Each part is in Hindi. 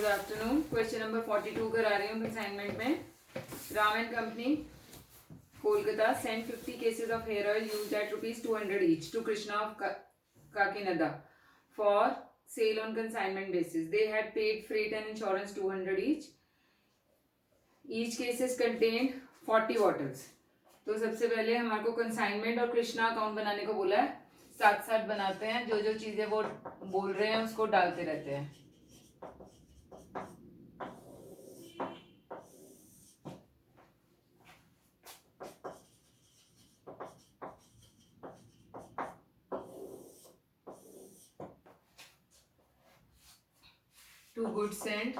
Good afternoon. क्वेश्चन नंबर 42 करा रही हूँ असाइनमेंट में। Ram and company Kolkata send 50 cases of hair oil used at ₹200 each to Krishna of Kakinada for sale on consignment basis. They had paid freight and insurance 200 each. Each cases contained 40 bottles. तो सबसे पहले हमारे को कंसाइनमेंट और कृष्णा अकाउंट बनाने को बोला है। साथ साथ बनाते हैं, जो जो चीजें वो बोल रहे हैं उसको डालते रहते हैं। टू गुड सेंट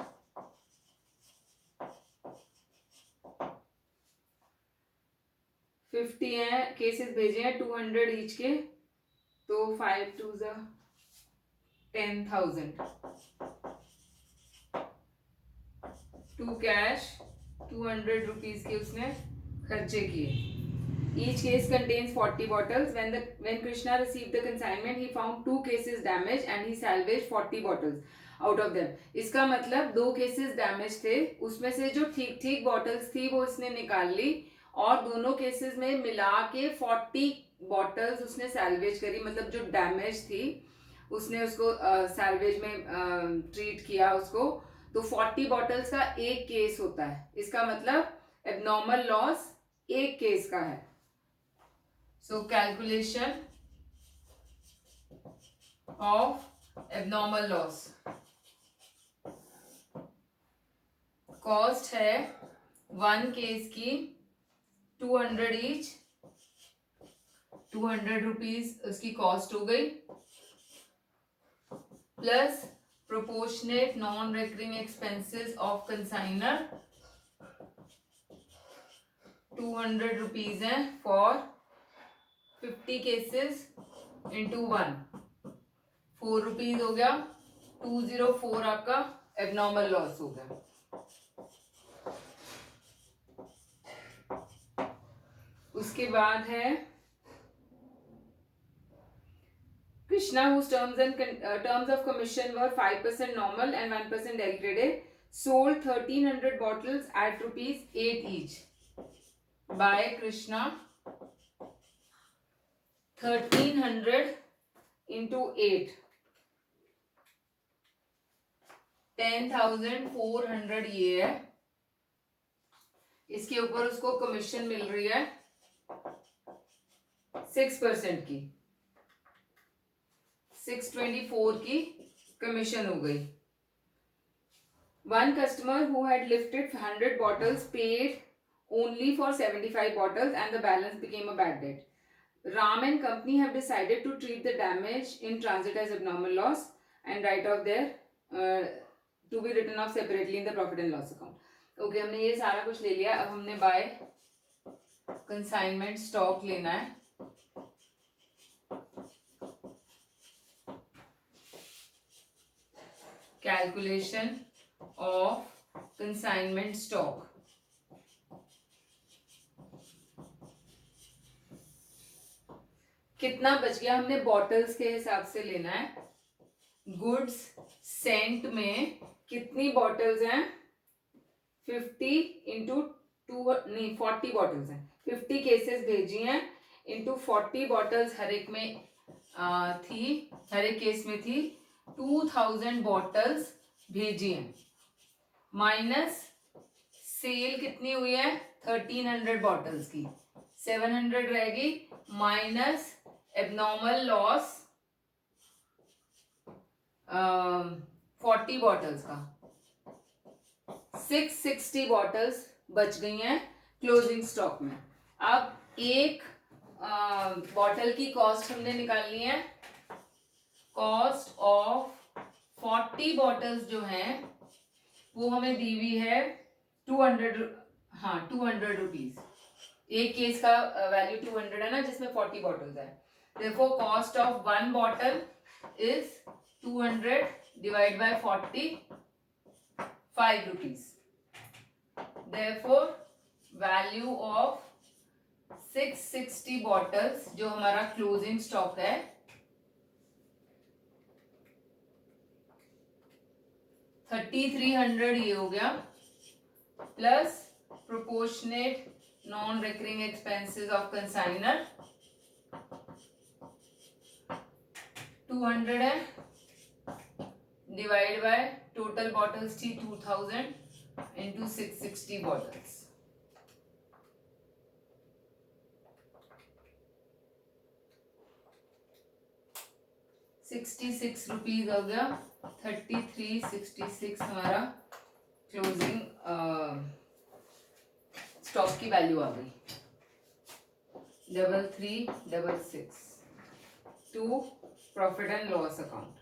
50 है, केसेस भेजे हैं 200 ईच के, तो 5 2 10,000 टू कैश 200 रुपीज के उसने खर्चे किए। Each case contains 40 bottles. When Krishna received the consignment, he found 2 cases damaged and he salvaged 40 bottles out of them. इसका मतलब 2 cases damaged थे, उसमें से जो ठीक ठीक bottles थी वो इसने निकाल ली और दोनों cases में मिला के 40 bottles उसने salvage करी। मतलब जो damage थी उसने उसको salvage में treat किया उसको, तो 40 bottles का एक केस होता है। इसका मतलब abnormal loss एक केस का है। So calculation of abnormal loss. Cost है 1 केस की 200 each, 200 रुपीज उसकी कॉस्ट हो गई, plus proportionate non-recurring expenses of consignor 200 rupees है for 50 cases into 1, 4 रुपीज हो गया, 204 आपका एबनॉर्मल लॉस हो गया। उसके बाद है Krishna whose terms of commission were 5% normal and 1% degraded sold 1300 bottles at ₹8 each. By Krishna 1300 into 8 10,400 ये है। इसके ऊपर उसको कमीशन मिल रही है 6% की, 624 की कमीशन हो गई। One customer who had lifted 100 bottles paid only for 75 bottles and the balance became a bad debt. Ram and company have decided to treat the damage in transit as abnormal loss and write off their to be written off separately in the profit and loss account. Okay, हमने ये सारा कुछ ले लिया। अब हमने बाय कंसाइनमेंट स्टॉक लेना है। Calculation of consignment stock. कितना बच गया हमने बॉटल्स के हिसाब से लेना है। गुड्स सेंट में कितनी बॉटल्स हैं? 50 इंटू 2 नहीं 40 बॉटल्स हैं। 50 केसेस भेजी हैं इंटू 40 बॉटल्स हर एक में थी, हर एक केस में थी। 2000 बॉटल्स भेजी हैं माइनस सेल कितनी हुई है 1300 बॉटल्स की, 700 रहेगी माइनस एबनॉर्मल लॉस 40 बॉटल्स का, 660 बॉटल्स बच गई हैं क्लोजिंग स्टॉक में। अब एक बॉटल की कॉस्ट हमने निकालनी है। कॉस्ट ऑफ 40 बॉटल्स जो हैं वो हमें दी हुई है 200 रुपीज। एक केस का वैल्यू 200 है ना, जिसमें 40 बॉटल्स है। Therefore, cost of 1 bottle is 200 divided by 40, 5 rupees. Therefore, value of 660 bottles जो हमारा क्लोजिंग स्टॉक है 3300 ये हो गया, plus proportionate non recurring expenses of consignor 200 है, डिवाइड बाय टोटल बॉटल्स थी 2000 इंटू 660 बॉटल्स, 66 रुपीज हो गया, 3366 हमारा क्लोजिंग स्टॉक की वैल्यू आ गई, 3366 to profit and loss account.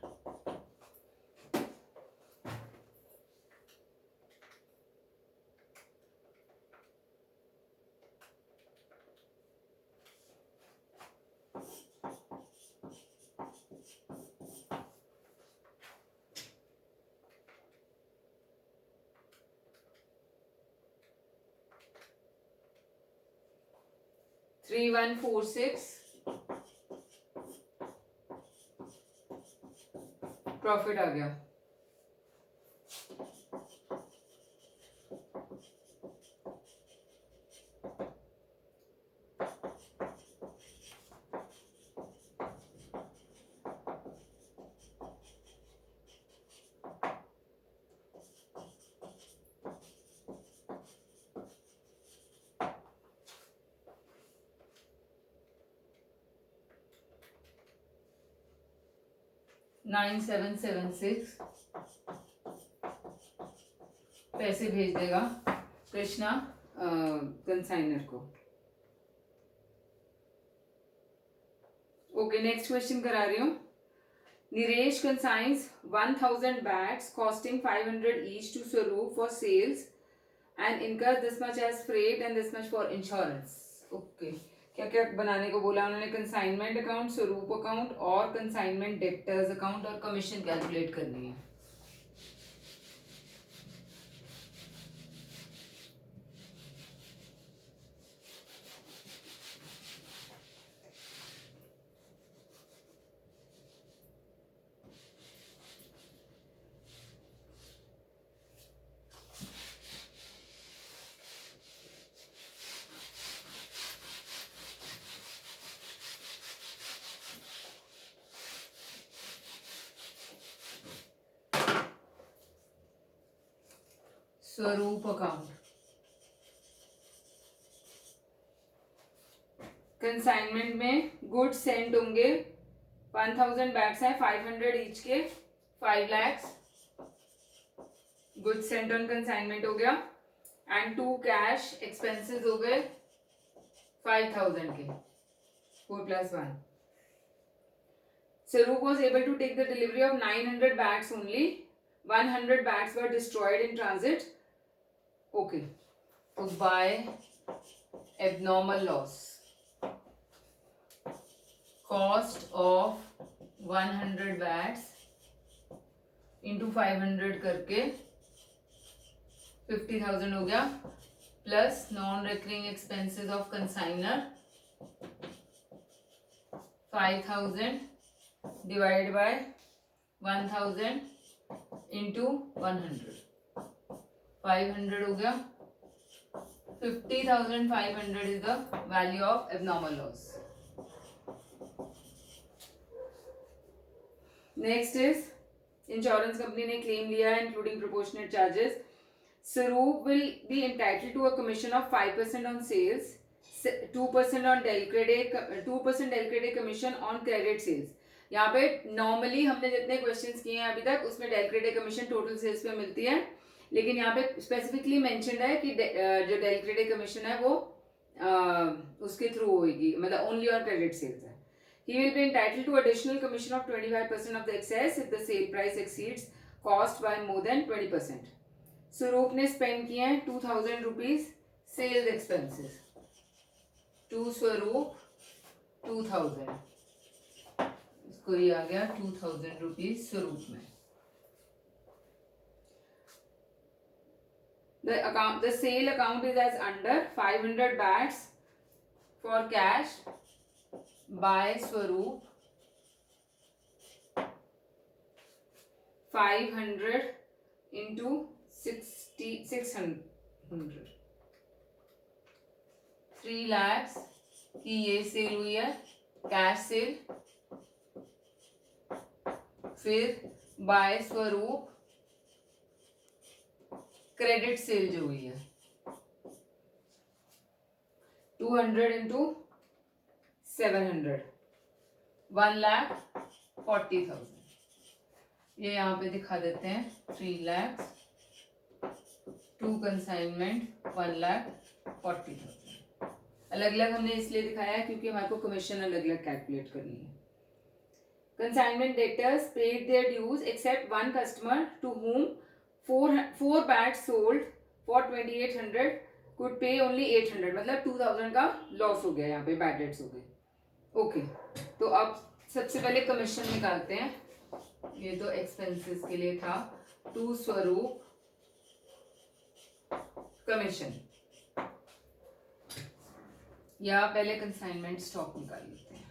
Three 3146 profit आ गया, $9776 पैसे भेज देगा कृष्णा कंसाइनर को। ओके, नेक्स्ट क्वेश्चन करा रही हूँ। Niresh consigns 1000 bags costing 500 each to Swaroop for sales and incurs this much as freight and this much for insurance. Okay, क्या क्या बनाने को बोला उन्होंने? कंसाइनमेंट अकाउंट, स्वरूप अकाउंट और कंसाइनमेंट डेप्टर्स अकाउंट और कमीशन कैलकुलेट करनी है। स्वरूप अकाउंट, कंसाइनमेंट में गुड्स सेंड होंगे 1000 बैग्स हैं, 500 ईच के 5 lakhs goods Saint on consignment हो गया, एंड 2 कैश एक्सपेंसेस हो गए 5000 के, 4 + 1। Swaroop was able to take the delivery of 900 bags only. 100 bags were destroyed in transit. Okay, so by abnormal loss, cost of 100 bags into 500 करके 50,000 हो गया, plus non recurring expenses of consignor 5000 divide by 1000 into 100, 500 हो गया, 50,500 is the value of abnormal loss. Next is insurance company ने क्लेम लिया है including proportionate charges. Swaroop will be entitled to a commission of 5% on sales, 2% on Del Crede, 2% Del Crede commission on credit sales। यहाँ पे नॉर्मली हमने जितने क्वेश्चंस किए हैं अभी तक उसमें del credere commission total sales पे मिलती है, लेकिन यहाँ पे स्पेसिफिकली मेंशन्ड है कि जो डेल क्रेडे कमीशन है वो उसके थ्रू होगी, मतलब ओनली ऑन क्रेडिट सेल्स है। He will be entitled to additional commission of 25% of the excess if the sale price exceeds cost by more than 20%। स्वरूप ने स्पेंड किए हैं 2000 रुपीज सेल्स एक्सपेंसेस, टू स्वरूप 2000, इसको ये आ गया 2000 रुपीज स्वरूप में। The sale account is as under 500 bags for cash by Swaroop, 500 into 600 3 lakhs की ये सेल हुई है, कैश सेल। फिर बाय स्वरूप क्रेडिट सेल जो हुई है 200 इंटू 700 1,40,000। ये यहाँ पे दिखा देते हैं 3 lakhs टू कंसाइनमेंट 1,40,000। अलग अलग हमने इसलिए दिखाया है क्योंकि हमारे को कमीशन अलग अलग कैलकुलेट करनी है। Consignment debtors paid their dues except one customer to whom four bats sold for 2,800 could pay only 800, मतलब 2,000 का लॉस हो गया, यहाँ पे बैड डेट्स हो गए। ओके, तो अब सबसे पहले कमीशन निकालते हैं। ये तो एक्सपेंसेस के लिए था। टू स्वरूप कमीशन, या पहले कंसाइनमेंट स्टॉक निकाल लेते हैं।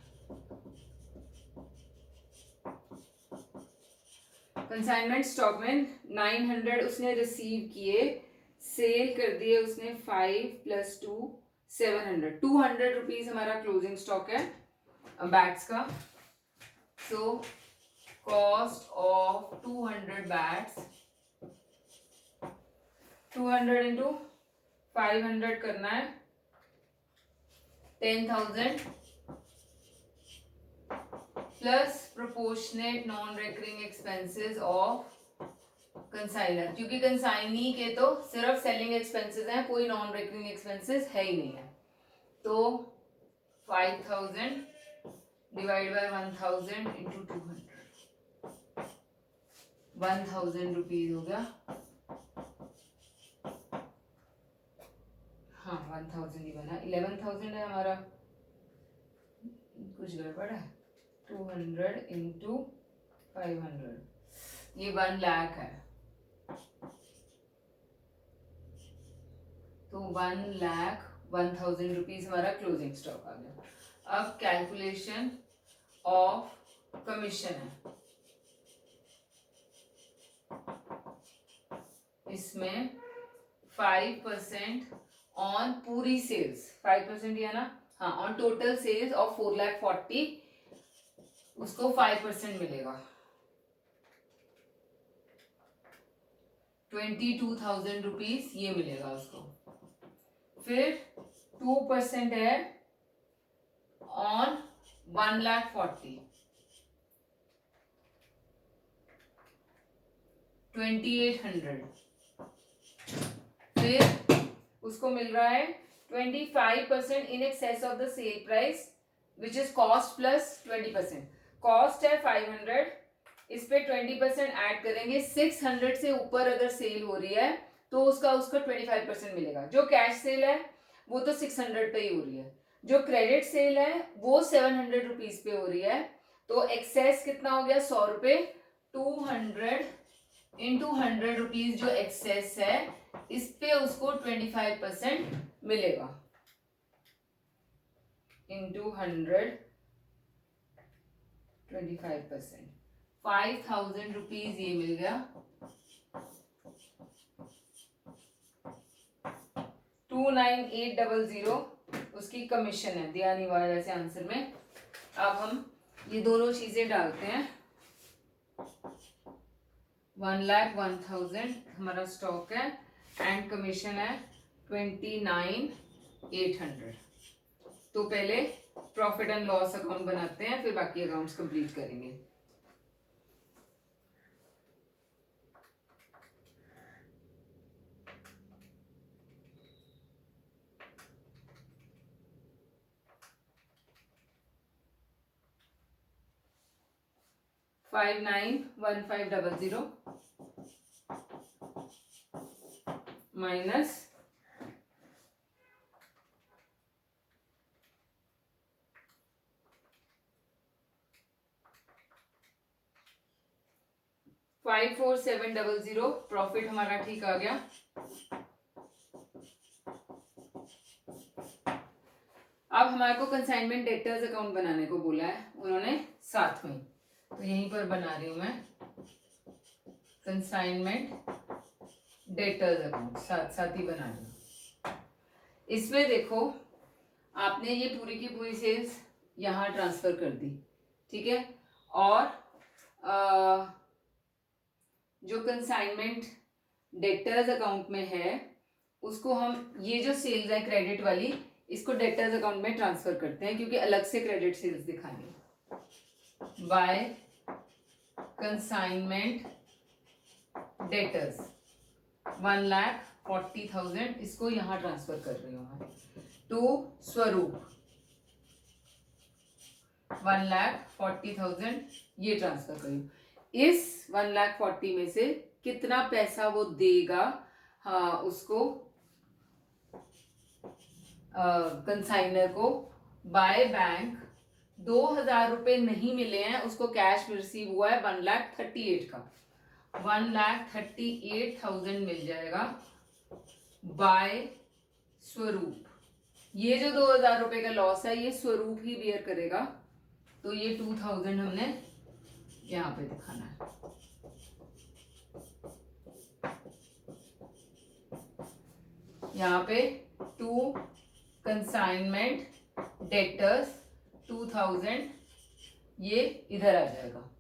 कंसाइनमेंट स्टॉक में 900 उसने रिसीव किए, सेल कर दिए उसने 5 + 2 700, 200 रुपीज हमारा क्लोजिंग स्टॉक है बैट्स का। So cost of 200 bats 200 into 500 करना है 10,000 plus proportionate non recurring expenses of consignor, क्योंकि कंसाइनी के तो सिर्फ सेलिंग एक्सपेंसेस हैं, कोई नॉन रेकरिंग एक्सपेंसेस है ही नहीं है। तो 5,000 डिवाइड बाय 1,000 इंटू 200 1,000 रुपीज हो गया। हाँ 1,000 ही बना, 11,000 है हमारा, कुछ गड़बड़ है। 200 इंटू 500 ये 1 लाख है, तो 1,01,000 रुपीज हमारा क्लोजिंग स्टॉक आ गया। अब कैलकुलेशन ऑफ कमीशन है, इसमें 5% ऑन पूरी सेल्स, 5% दिया ना, हाँ, ऑन टोटल सेल्स ऑफ 4,40,000 उसको 5% मिलेगा, 22,000 रुपीज ये मिलेगा उसको। फिर 2% है ऑन 1,40,000 2,800। फिर उसको मिल रहा है 25% in excess of the sale price which is cost plus 20%। Cost है 500, इस पे 20% ऐड करेंगे, 600 से ऊपर अगर सेल हो रही है तो उसका 25% मिलेगा। जो कैश सेल है वो तो 600 पे ही हो रही है, जो क्रेडिट सेल है वो 700 रुपीज पे हो रही है, तो एक्सेस कितना हो गया 100 रुपए, 200 इंटू 100 रुपीज जो एक्सेस है इस पे उसको 25% मिलेगा, इंटू 100 25%, 5,000 रुपीज ये मिल गया। 29,800 उसकी कमीशन है, दिया नहीं हुआ वैसे आंसर में। अब हम ये दोनों चीजें डालते हैं। 1,01,000 हमारा स्टॉक है एंड कमीशन है 29,800। तो पहले प्रॉफिट एंड लॉस अकाउंट बनाते हैं, फिर बाकी अकाउंट्स कंप्लीट करेंगे। $59,1500 माइनस 54,700 प्रॉफिट हमारा ठीक आ गया। अब हमारे को कंसाइनमेंट डेटर्स अकाउंट बनाने को बोला है उन्होंने साथ में, तो यहीं पर बना रही हूं मैं कंसाइनमेंट डेटर्स अकाउंट साथ साथ ही बना लो। इसमें देखो आपने ये पूरी की पूरी सेल्स यहाँ ट्रांसफर कर दी, ठीक है। और जो कंसाइनमेंट डेटर्स अकाउंट में है उसको हम, ये जो सेल्स है क्रेडिट वाली, इसको डेटर्स अकाउंट में ट्रांसफर करते हैं क्योंकि अलग से क्रेडिट सेल्स दिखानी। बाय कंसाइनमेंट डेटर्स 1,40,000 इसको यहां ट्रांसफर कर रही हूं मैं टू स्वरूप। 1,40,000 ये ट्रांसफर करी। इस 1,40,000 में से कितना पैसा वो देगा उसको कंसाइनर को बाय बैंक। 2,000 रुपए नहीं मिले हैं, उसको कैश रिसीव हुआ है 1,38,000 का। 1,38,000 मिल जाएगा बाय स्वरूप। ये जो 2,000 रुपए का लॉस है ये स्वरूप ही बियर करेगा, तो ये 2,000 हमने यहां पे दिखाना है। यहाँ पे टू कंसाइनमेंट डेटर्स 2,000 ये इधर आ जाएगा।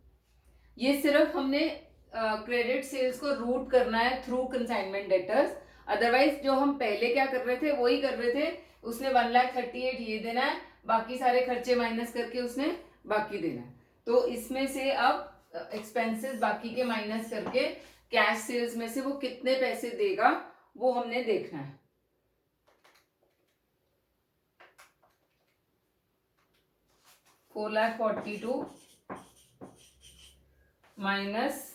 ये सिर्फ हमने क्रेडिट सेल्स को रूट करना है थ्रू कंसाइनमेंट डेटर्स, अदरवाइज जो हम पहले क्या कर रहे थे वही कर रहे थे। उसने 1,38,000 ये देना है, बाकी सारे खर्चे माइनस करके उसने बाकी देना है। तो इसमें से अब एक्सपेंसेस बाकी के माइनस करके कैश सेल्स में से वो कितने पैसे देगा वो हमने देखना है। $4,42,000 माइनस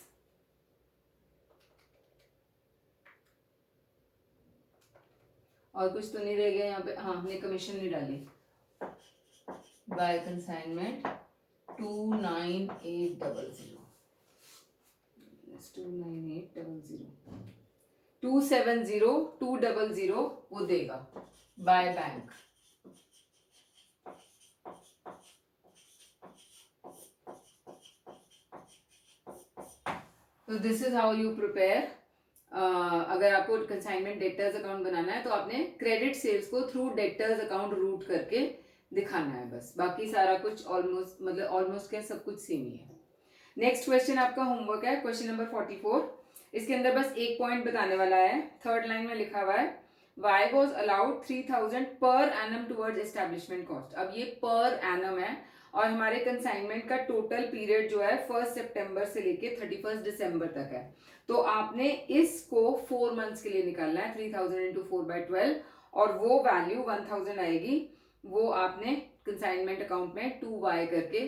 और कुछ तो नहीं रह गया यहाँ पे। हाँ, हमने कमीशन नहीं डाली। बाय कंसाइनमेंट 29800 270,200 वो देगा बाय बैंक। तो this is how you prepare. अगर आपको कंसाइनमेंट डेटर्स अकाउंट बनाना है तो आपने क्रेडिट सेल्स को थ्रू डेटर्स अकाउंट रूट करके दिखाना है बस, बाकी सारा कुछ ऑलमोस्ट क्या सब कुछ सेम ही है। नेक्स्ट क्वेश्चन आपका होमवर्क है, क्वेश्चन नंबर 44। इसके अंदर बस एक पॉइंट बताने वाला है। थर्ड लाइन में लिखा हुआ है why was allowed 3,000 per annum towards establishment cost. अब ये पर एनम है और हमारे कंसाइनमेंट का टोटल पीरियड जो है 1 सितंबर से लेके 31 दिसंबर तक है। तो आपने इसको 4 मंथ्स के लिए निकालना है। 3,000 इंटू 4/12 और वो वैल्यू 1,000 आएगी, वो आपने कंसाइनमेंट अकाउंट में 2y करके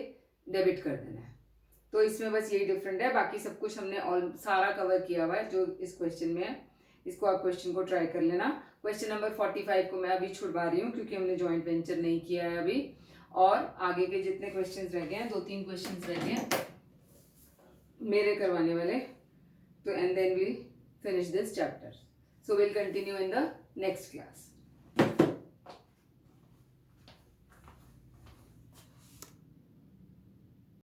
डेबिट कर देना है। तो इसमें बस यही डिफरेंट है, बाकी सब कुछ हमने सारा कवर किया हुआ है जो इस क्वेश्चन में है। इसको आप क्वेश्चन को ट्राई कर लेना। क्वेश्चन नंबर 45 को मैं अभी छुड़वा रही हूँ क्योंकि हमने जॉइंट वेंचर नहीं किया है अभी, और आगे के जितने क्वेश्चंस रह गए हैं 2-3 क्वेश्चंस रह गए हैं मेरे करवाने वाले, तो and then we finish this chapter. So will continue in the next class.